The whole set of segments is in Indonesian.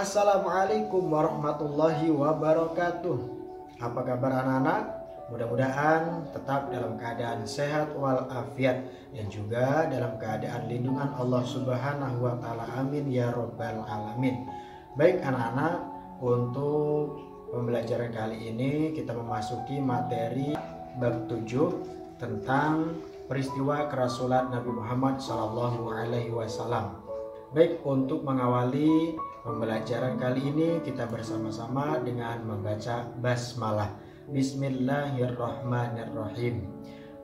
Assalamualaikum warahmatullahi wabarakatuh. Apa kabar anak-anak? Mudah-mudahan tetap dalam keadaan sehat walafiat dan juga dalam keadaan lindungan Allah Subhanahu wa taala. Amin ya rabbal alamin. Baik anak-anak, untuk pembelajaran kali ini kita memasuki materi bab 7 tentang peristiwa kerasulan Nabi Muhammad SAW. Baik, untuk mengawali pembelajaran kali ini kita bersama-sama dengan membaca basmalah. Bismillahirrahmanirrahim.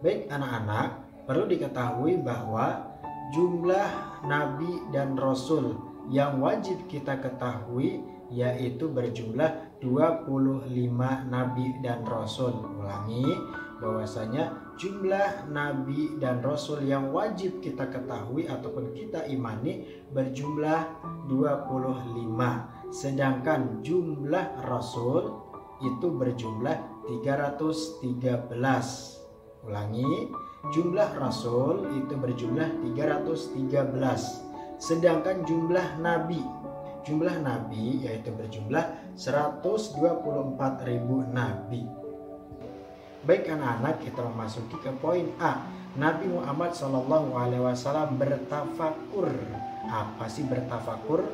Baik anak-anak, perlu diketahui bahwa jumlah nabi dan rasul yang wajib kita ketahui yaitu berjumlah 25 nabi dan rasul. Ulangi, bahwasanya jumlah nabi dan rasul yang wajib kita ketahui ataupun kita imani berjumlah 25, sedangkan jumlah rasul itu berjumlah 313. Ulangi, jumlah rasul itu berjumlah 313, sedangkan jumlah nabi yaitu berjumlah 124.000 nabi. Baik anak-anak, kita memasuki ke poin A. Nabi Muhammad SAW bertafakur. Apa sih bertafakur?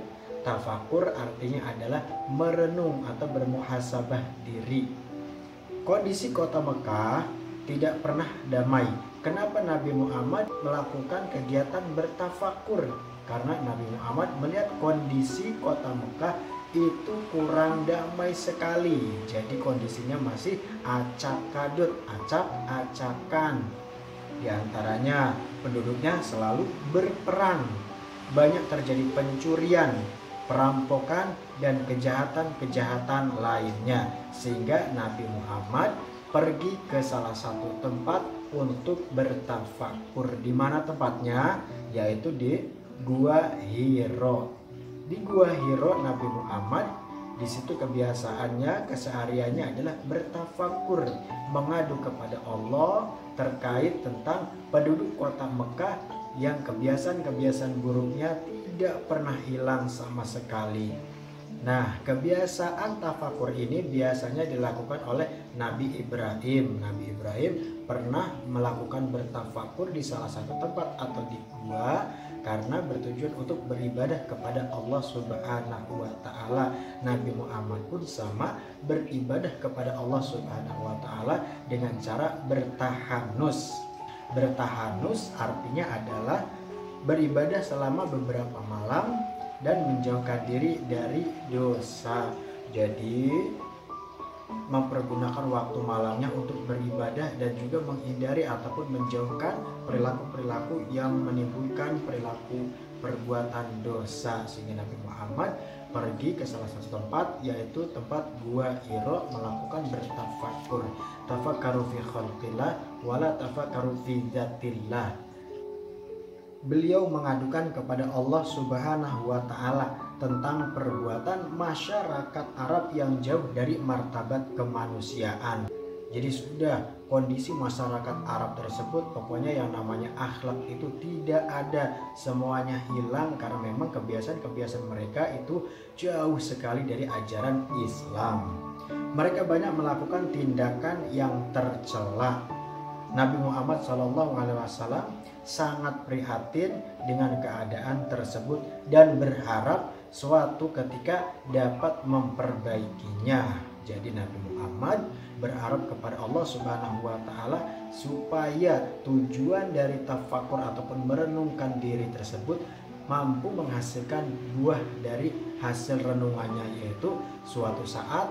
Tafakur artinya adalah merenung atau bermuhasabah diri. Kondisi kota Mekah tidak pernah damai. Kenapa Nabi Muhammad melakukan kegiatan bertafakur? Karena Nabi Muhammad melihat kondisi kota Mekah itu kurang damai sekali. Jadi kondisinya masih acak-kadut, acak-acakan. Di antaranya penduduknya selalu berperang. Banyak terjadi pencurian, perampokan, dan kejahatan-kejahatan lainnya. Sehingga Nabi Muhammad pergi ke salah satu tempat untuk bertafakur. Di mana tempatnya? Yaitu di Gua Hiro. Di Gua Hiro Nabi Muhammad di situ kebiasaannya, kesehariannya adalah bertafakur, mengadu kepada Allah terkait tentang penduduk kota Mekah yang kebiasaan-kebiasaan buruknya tidak pernah hilang sama sekali. Nah, kebiasaan tafakur ini biasanya dilakukan oleh Nabi Ibrahim. Nabi Ibrahim pernah melakukan bertafakur di salah satu tempat atau di gua karena bertujuan untuk beribadah kepada Allah Subhanahu wa taala. Nabi Muhammad pun sama, beribadah kepada Allah Subhanahu wa taala dengan cara bertahanus. Bertahanus artinya adalah beribadah selama beberapa malam dan menjauhkan diri dari dosa. Jadi mempergunakan waktu malamnya untuk beribadah dan juga menghindari ataupun menjauhkan perilaku-perilaku yang menimbulkan perilaku perbuatan dosa. Sehingga Nabi Muhammad pergi ke salah satu tempat yaitu tempat Gua Hiro melakukan bertafakur. Tafakkaru fi khalqillah wala tafakkaru fi dzatillah. Beliau mengadukan kepada Allah Subhanahu wa taala tentang perbuatan masyarakat Arab yang jauh dari martabat kemanusiaan. Jadi sudah kondisi masyarakat Arab tersebut, pokoknya yang namanya akhlak itu tidak ada, semuanya hilang karena memang kebiasaan-kebiasaan mereka itu jauh sekali dari ajaran Islam. Mereka banyak melakukan tindakan yang tercela. Nabi Muhammad SAW sangat prihatin dengan keadaan tersebut dan berharap suatu ketika dapat memperbaikinya. Jadi Nabi Muhammad berharap kepada Allah Subhanahu wa taala supaya tujuan dari tafakur ataupun merenungkan diri tersebut mampu menghasilkan buah dari hasil renungannya, yaitu suatu saat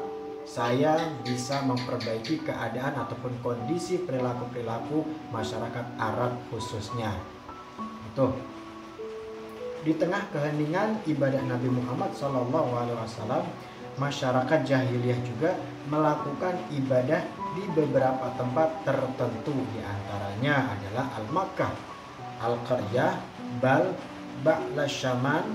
saya bisa memperbaiki keadaan ataupun kondisi perilaku-perilaku masyarakat Arab khususnya. Itu. Di tengah keheningan ibadah Nabi Muhammad SAW, masyarakat jahiliyah juga melakukan ibadah di beberapa tempat tertentu. Di antaranya adalah Al-Makkah, Al-Qaryah, Bal, Ba'la Syaman,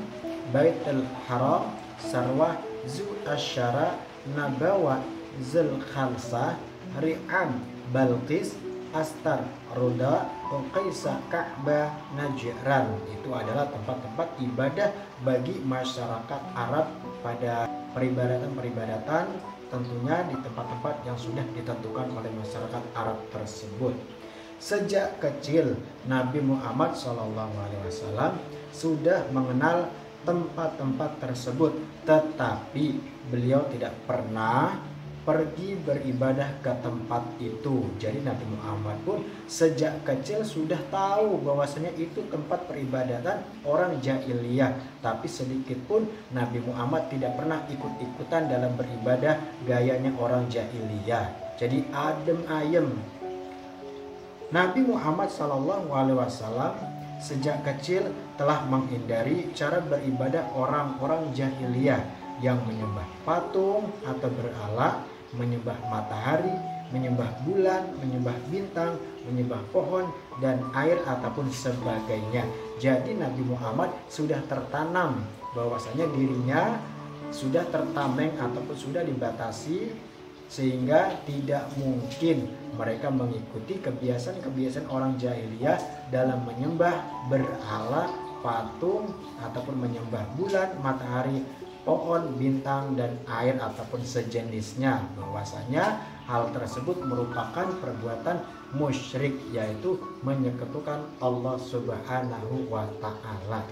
Baitul Haram, Sarwah, Zu Asyara, Nabawa, Zul Khalsah, Ri'am, Balqis, Astar, Roda, Uqaisa, Ka'bah, Najran. Itu adalah tempat-tempat ibadah bagi masyarakat Arab pada peribadatan-peribadatan, tentunya di tempat-tempat yang sudah ditentukan oleh masyarakat Arab tersebut. Sejak kecil Nabi Muhammad SAW sudah mengenal tempat-tempat tersebut, tetapi beliau tidak pernah pergi beribadah ke tempat itu. Jadi Nabi Muhammad pun sejak kecil sudah tahu bahwasanya itu tempat peribadatan orang jahiliyah, tapi sedikit pun Nabi Muhammad tidak pernah ikut-ikutan dalam beribadah gayanya orang jahiliyah. Jadi adem ayem. Nabi Muhammad SAW sejak kecil telah menghindari cara beribadah orang-orang jahiliyah yang menyembah patung atau berhala, menyembah matahari, menyembah bulan, menyembah bintang, menyembah pohon dan air ataupun sebagainya. Jadi Nabi Muhammad sudah tertanam bahwasanya dirinya sudah tertameng ataupun sudah dibatasi, sehingga tidak mungkin mereka mengikuti kebiasaan-kebiasaan orang jahiliyah dalam menyembah berhala, patung ataupun menyembah bulan, matahari, pohon, bintang dan air ataupun sejenisnya. Bahwasanya hal tersebut merupakan perbuatan musyrik, yaitu menyekutukan Allah Subhanahu wa taala.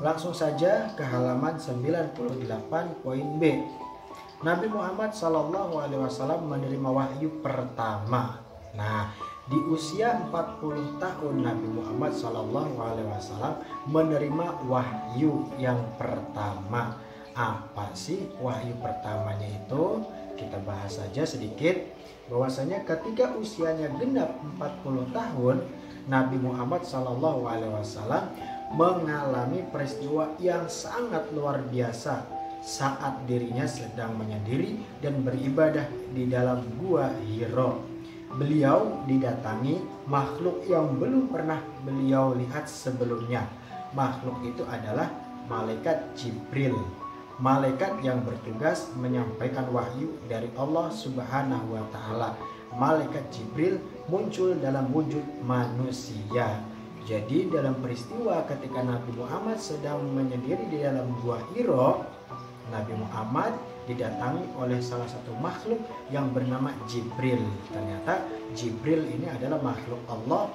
Langsung saja ke halaman 98 poin B. Nabi Muhammad SAW menerima wahyu pertama. Nah, di usia 40 tahun Nabi Muhammad SAW menerima wahyu yang pertama. Apa sih wahyu pertamanya itu? Kita bahas saja sedikit. Bahwasanya ketika usianya genap 40 tahun, Nabi Muhammad SAW mengalami peristiwa yang sangat luar biasa saat dirinya sedang menyendiri dan beribadah di dalam gua Hiro. Beliau didatangi makhluk yang belum pernah beliau lihat sebelumnya. Makhluk itu adalah malaikat Jibril, malaikat yang bertugas menyampaikan wahyu dari Allah Subhanahu wa taala. Malaikat Jibril muncul dalam wujud manusia. Jadi dalam peristiwa ketika Nabi Muhammad sedang menyendiri di dalam gua Hiro, Nabi Muhammad didatangi oleh salah satu makhluk yang bernama Jibril. Ternyata Jibril ini adalah makhluk Allah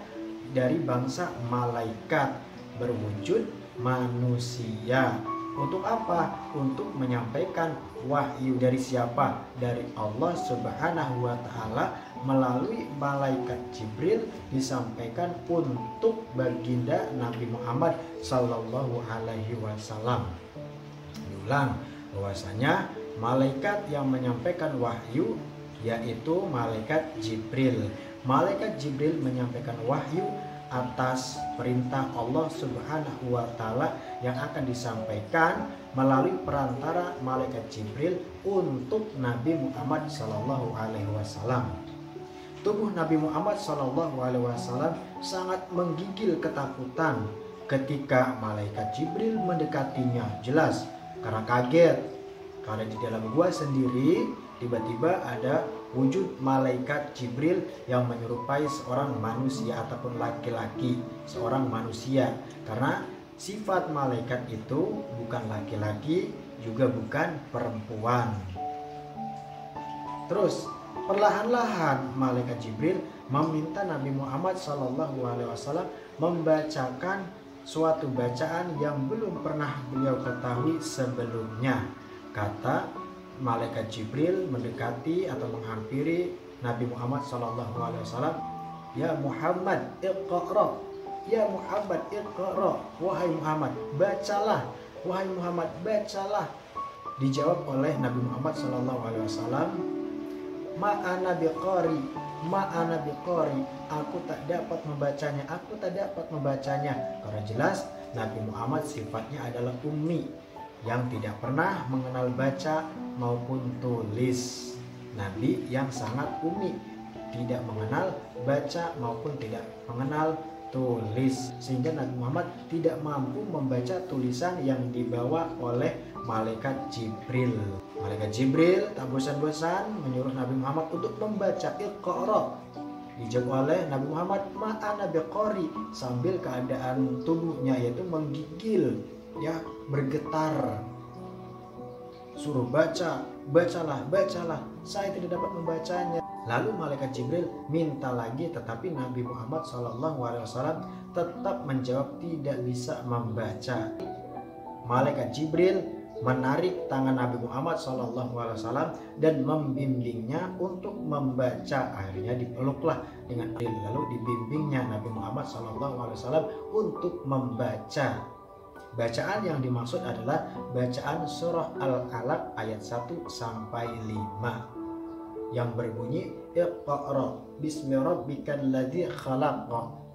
dari bangsa malaikat berwujud manusia. Untuk apa? Untuk menyampaikan wahyu dari siapa? Dari Allah Subhanahu wa taala melalui malaikat Jibril, disampaikan untuk baginda Nabi Muhammad sallallahu alaihi wasallam. Diulang, bahwasanya malaikat yang menyampaikan wahyu yaitu malaikat Jibril. Malaikat Jibril menyampaikan wahyu atas perintah Allah Subhanahu wa taala yang akan disampaikan melalui perantara malaikat Jibril untuk Nabi Muhammad sallallahu alaihi wasallam. Tubuh Nabi Muhammad sallallahu alaihi wasallam sangat menggigil ketakutan ketika malaikat Jibril mendekatinya. Jelas karena kaget, karena di dalam gua sendiri tiba-tiba ada wujud malaikat Jibril yang menyerupai seorang manusia ataupun laki-laki, seorang manusia. Karena sifat malaikat itu bukan laki-laki, juga bukan perempuan. Terus perlahan-lahan malaikat Jibril meminta Nabi Muhammad SAW membacakan suatu bacaan yang belum pernah beliau ketahui sebelumnya. Kata malaikat Jibril mendekati atau menghampiri Nabi Muhammad SAW, "Ya Muhammad, iqra. Ya Muhammad, iqra. Wahai Muhammad, bacalah. Wahai Muhammad, bacalah." Dijawab oleh Nabi Muhammad SAW, "Ma'ana biqari. Ma'ana biqari, aku tak dapat membacanya, aku tak dapat membacanya." Karena jelas Nabi Muhammad sifatnya adalah ummi, yang tidak pernah mengenal baca maupun tulis. Nabi yang sangat ummi, tidak mengenal baca maupun tidak mengenal tulis, sehingga Nabi Muhammad tidak mampu membaca tulisan yang dibawa oleh malaikat Jibril. Malaikat Jibril tak bosan-bosan menyuruh Nabi Muhammad untuk membaca Iqra. dijawab oleh Nabi Muhammad, ma'ana biqari, sambil keadaan tubuhnya yaitu menggigil, ya, bergetar. Suruh baca, bacalah, saya tidak dapat membacanya. Lalu malaikat Jibril minta lagi, tetapi Nabi Muhammad SAW tetap menjawab tidak bisa membaca. Malaikat Jibril menarik tangan Nabi Muhammad SAW dan membimbingnya untuk membaca. Akhirnya dipeluklah dengan lalu dibimbingnya Nabi Muhammad SAW untuk membaca. Bacaan yang dimaksud adalah bacaan surah Al-Alaq ayat 1 sampai 5 yang berbunyi, Iqra bismi rabbikal ladzi khalaq,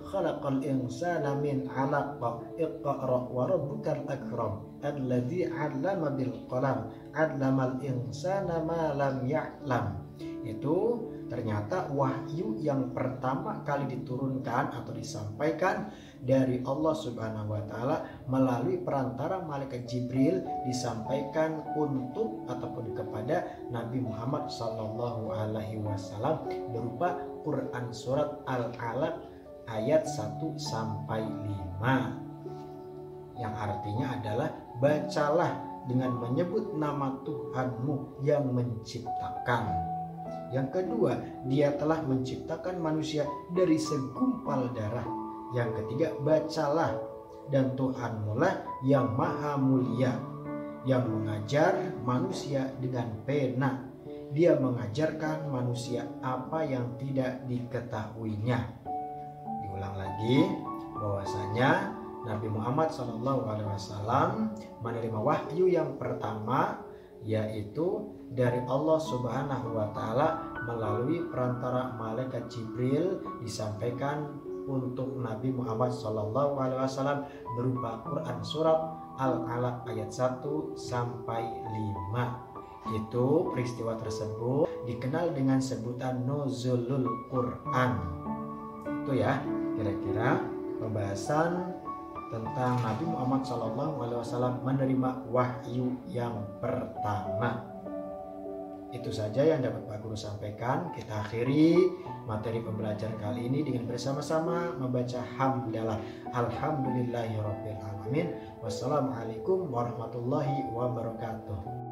khalaqal insana min 'alaq, Iqra wa rabbukal akram, alladzi 'allama bil qalam, 'allamal insana ma lam ya'lam. Itu ternyata wahyu yang pertama kali diturunkan atau disampaikan dari Allah Subhanahu wa taala melalui perantara malaikat Jibril, disampaikan untuk ataupun kepada Nabi Muhammad sallallahu alaihi wasallam berupa Quran surat Al-Alaq ayat 1 sampai 5. Yang artinya adalah bacalah dengan menyebut nama Tuhanmu yang menciptakan. Yang kedua, dia telah menciptakan manusia dari segumpal darah. Yang ketiga, bacalah, dan Tuhanmu lah yang maha mulia, yang mengajar manusia dengan pena. Dia mengajarkan manusia apa yang tidak diketahuinya. Diulang lagi, bahwasanya Nabi Muhammad SAW menerima wahyu yang pertama, yaitu dari Allah Subhanahu wa taala melalui perantara malaikat Jibril, disampaikan untuk Nabi Muhammad SAW berupa Quran surat Al-Alaq ayat 1 sampai 5. Itu peristiwa tersebut dikenal dengan sebutan nuzulul Quran. Itu ya kira-kira pembahasan tentang Nabi Muhammad SAW menerima wahyu yang pertama. Itu saja yang dapat Pak Guru sampaikan. Kita akhiri materi pembelajaran kali ini dengan bersama-sama membaca hamdalah. Alhamdulillahirabbil alamin. Wassalamualaikum warahmatullahi wabarakatuh.